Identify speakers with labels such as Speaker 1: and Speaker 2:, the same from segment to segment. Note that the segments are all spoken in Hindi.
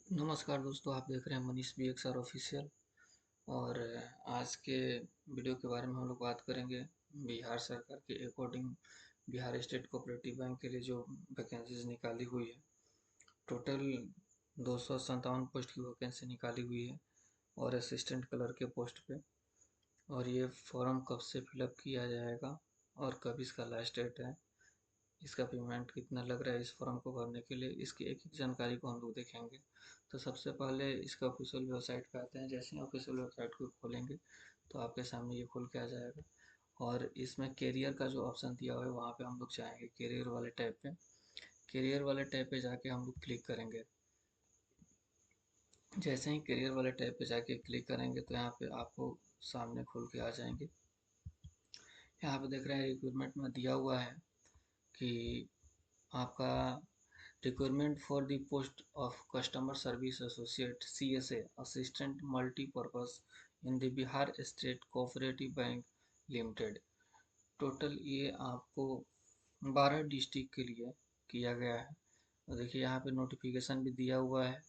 Speaker 1: नमस्कार दोस्तों, आप देख रहे हैं Manish B X R official. और आज के वीडियो के बारे में हम लोग बात करेंगे बिहार सरकार के according Bihar state cooperative bank के लिए जो वैकेंसीज निकाली हुई है। टोटल 257 पोस्ट की वैकेंसी निकाली हुई है और असिस्टेंट क्लर्क के पोस्ट पे। और ये फॉर्म कब से फिलअप किया जाएगा और कब इसका लास्ट डेट है, इसका पेमेंट कितना लग रहा है इस फॉर्म को भरने के लिए, इसकी एक एक जानकारी को हम लोग देखेंगे। तो सबसे पहले इसका ऑफिशियल वेबसाइट पे आते हैं। जैसे ही ऑफिशियल वेबसाइट को खोलेंगे तो आपके सामने ये खुल के आ जाएगा। और इसमें कैरियर का जो ऑप्शन दिया हुआ है वहाँ पे हम लोग जाएंगे कैरियर वाले टैब पे। कैरियर वाले टैब पे जाके हम लोग क्लिक करेंगे। जैसे ही कैरियर वाले टैब पे जाके क्लिक करेंगे तो यहाँ पे आपको सामने खुल के आ जाएंगे। यहाँ पे देख रहे हैं रिक्रूटमेंट में दिया हुआ है कि आपका requirement for the post of customer service associate CSA assistant multipurpose in the Bihar state cooperative bank limited. Total ये आपको 12 डिस्ट्रिक्ट के लिए किया गया है। और देखिए यहाँ पे नोटिफिकेशन भी दिया हुआ है,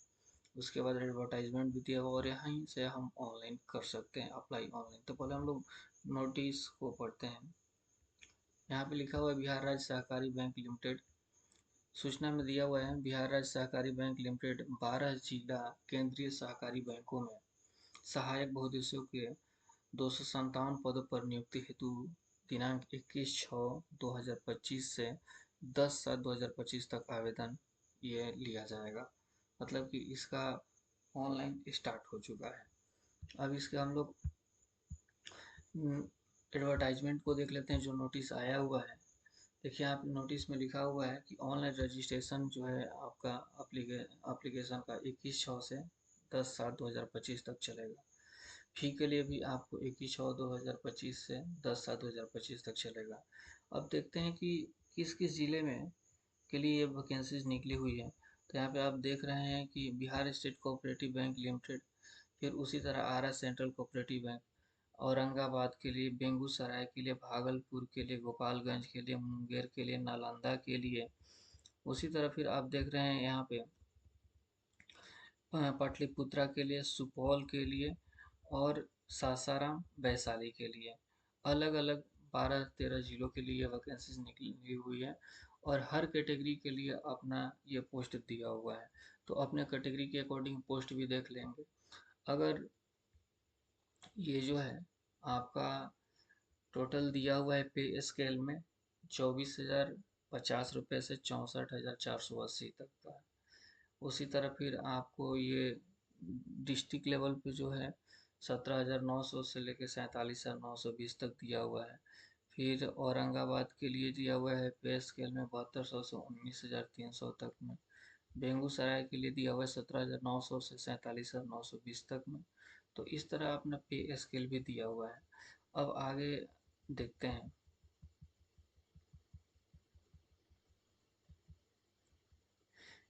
Speaker 1: उसके बाद एडवर्टाइजमेंट भी दिया हुआ और यहीं से हम ऑनलाइन कर सकते हैं अप्लाई ऑनलाइन। तो पहले हम लोग नोटिस को पढ़ते हैं। यहाँ पे लिखा हुआ है बिहार राज्य सहकारी बैंक लिमिटेड। सूचना में दिया हुआ है बिहार राज्य सहकारी बैंक लिमिटेड 12 जिला केंद्रीय सहकारी बैंकों में सहायक बहुउद्देश्यों के 257 पदों पर नियुक्ति हेतु दिनांक 21/6/2025 से 10/7/2025 तक आवेदन ये लिया जाएगा। मतलब कि इसका ऑनलाइन स्टार्ट हो चुका है। अब इसके हम लोग एडवर्टाइजमेंट को देख लेते हैं जो नोटिस आया हुआ है। देखिए आप नोटिस में लिखा हुआ है कि ऑनलाइन रजिस्ट्रेशन जो है आपका एप्लीकेशन का 21/6 से 10/7/2025 तक चलेगा। फी के लिए भी आपको 21/6/2025 से 10/7/2025 तक चलेगा। अब देखते हैं कि किस किस ज़िले में के लिए ये वैकेंसीज निकली हुई है। तो यहाँ पे आप देख रहे हैं कि Bihar state cooperative bank limited, फिर उसी तरह आरा सेंट्रल कोऑपरेटिव बैंक, औरंगाबाद के लिए, बेगूसराय के लिए, भागलपुर के लिए, गोपालगंज के लिए, मुंगेर के लिए, नालंदा के लिए। उसी तरह फिर आप देख रहे हैं यहाँ पे पाटलिपुत्रा के लिए, सुपौल के लिए और सासाराम वैशाली के लिए। अलग अलग 12-13 जिलों के लिए वैकेंसीज निकली हुई है और हर कैटेगरी के लिए अपना ये पोस्ट दिया हुआ है। तो अपने कैटेगरी के अकॉर्डिंग पोस्ट भी देख लेंगे। अगर ये जो है आपका टोटल दिया हुआ है पे स्केल में 24,050 रुपये से 64,480 तक का है। उसी तरह फिर आपको ये डिस्ट्रिक्ट लेवल पे जो है 17,900 से लेकर 47,920 तक दिया हुआ है। फिर औरंगाबाद के लिए दिया हुआ है पे स्केल में 7200 से 19,300 तक में। बेगूसराय के लिए दिया हुआ है 17,900 से 47,920 तक में। तो इस तरह अपना पे स्केल भी दिया हुआ है। अब आगे देखते हैं।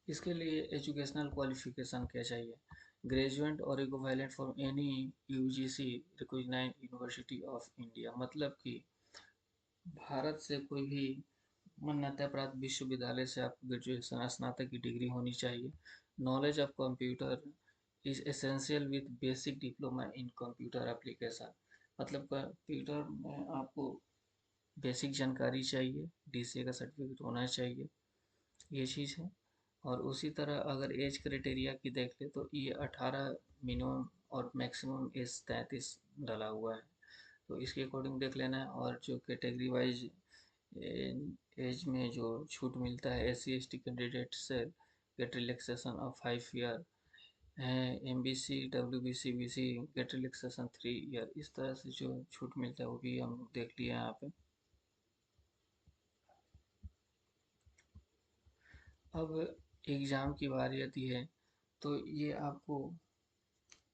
Speaker 1: इसके लिए एजुकेशनल क्वालिफिकेशन क्या चाहिए? ग्रेजुएट और equivalent from any UGC recognised university of India. मतलब कि भारत से कोई भी मान्यता प्राप्त विश्वविद्यालय से आपको ग्रेजुएशन स्नातक की डिग्री होनी चाहिए। Knowledge of computer is essential with basic diploma in computer application. मतलब कंप्यूटर में आपको बेसिक जानकारी चाहिए, DCA का सर्टिफिकेट होना चाहिए, ये चीज़ है। और उसी तरह अगर एज क्राइटेरिया की देख ले तो ये 18 मिनिमम और मैक्सिमम एज 33 डाला हुआ है। तो इसके अकॉर्डिंग देख लेना है। और जो कैटेगरी वाइज एज में जो छूट मिलता है SC ST कैंडिडेट से गेट रिलैक्सेशन ऑफ 5 ईयर है। MBC WBC BC get relaxation 3 year. इस तरह से जो छूट मिलता है वो भी हम लोग देख लिए यहाँ पे। अब एग्ज़ाम की बारी आती है तो ये आपको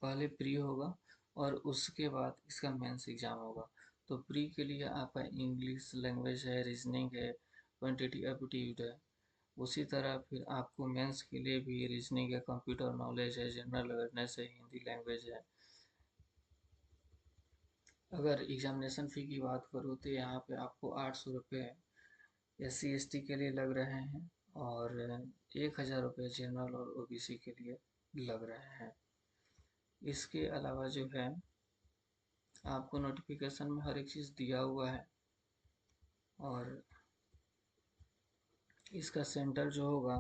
Speaker 1: पहले प्री होगा और उसके बाद इसका मेंस एग्ज़ाम होगा। तो प्री के लिए आपका इंग्लिश लैंग्वेज है, रीजनिंग है, क्वांटिटी एप्टीट्यूड है। उसी तरह फिर आपको मेंस के लिए भी रीजनिंग है, कंप्यूटर नॉलेज है, जनरल अवेयरनेस है, हिंदी लैंग्वेज है। अगर एग्जामिनेशन फ़ी की बात करूँ तो यहाँ पे आपको 800 रुपये SC ST के लिए लग रहे हैं और 1,000 रुपये जनरल और OBC के लिए। लग रहे हैं। इसके अलावा जो है आपको नोटिफिकेशन में हर एक चीज़ दिया हुआ है, और इसका सेंटर जो होगा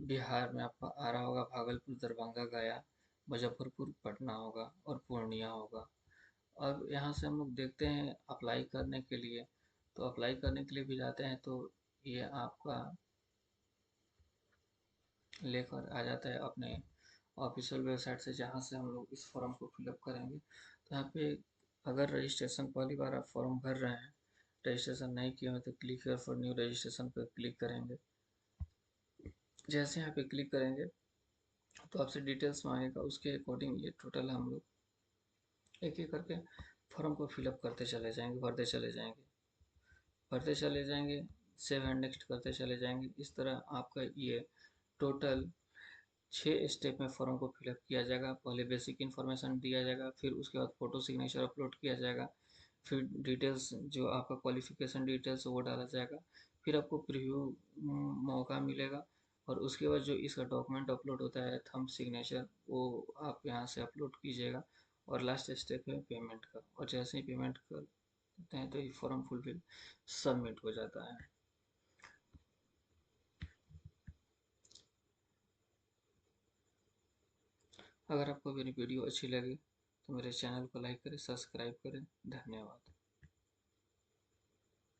Speaker 1: बिहार में आपका आ रहा होगा, भागलपुर, दरभंगा, गया, मुजफ्फरपुर, पटना होगा और पूर्णिया होगा। अब यहाँ से हम लोग देखते हैं अप्लाई करने के लिए, तो अप्लाई करने के लिए भी जाते हैं तो ये आपका लेकर आ जाता है अपने ऑफिशियल वेबसाइट से, जहाँ से हम लोग इस फॉर्म को फिलअप करेंगे। तो यहाँ पे अगर रजिस्ट्रेशन पहली बार आप फॉर्म भर रहे हैं, रजिस्ट्रेशन नहीं किए हैं, तो click here for new registration पर क्लिक करेंगे। जैसे यहाँ पे क्लिक करेंगे तो आपसे डिटेल्स मांगेगा, उसके अकॉर्डिंग ये टोटल हम लोग एक एक करके फॉर्म को फिलअप करते चले जाएंगे, भरते चले जाएंगे, भरते चले जाएंगे, सेव एंड नेक्स्ट करते चले जाएंगे। इस तरह आपका ये टोटल 6 स्टेप में फॉर्म को फिलअप किया जाएगा। पहले बेसिक इन्फॉर्मेशन दिया जाएगा, फिर उसके बाद फ़ोटो सिग्नेचर अपलोड किया जाएगा, फिर डिटेल्स जो आपका क्वालिफ़िकेशन डिटेल्स वो डाला जाएगा, फिर आपको प्रीव्यू मौका मिलेगा, और उसके बाद जो इसका डॉक्यूमेंट अपलोड होता है थंब सिग्नेचर, वो आप यहाँ से अपलोड कीजिएगा। और लास्ट स्टेप है पेमेंट का, और जैसे ही पेमेंट करते हैं तो ये फॉर्म फुलफिल सबमिट हो जाता है। अगर आपको मेरी वीडियो अच्छी लगी तो मेरे चैनल को लाइक करें, सब्सक्राइब करें। धन्यवाद।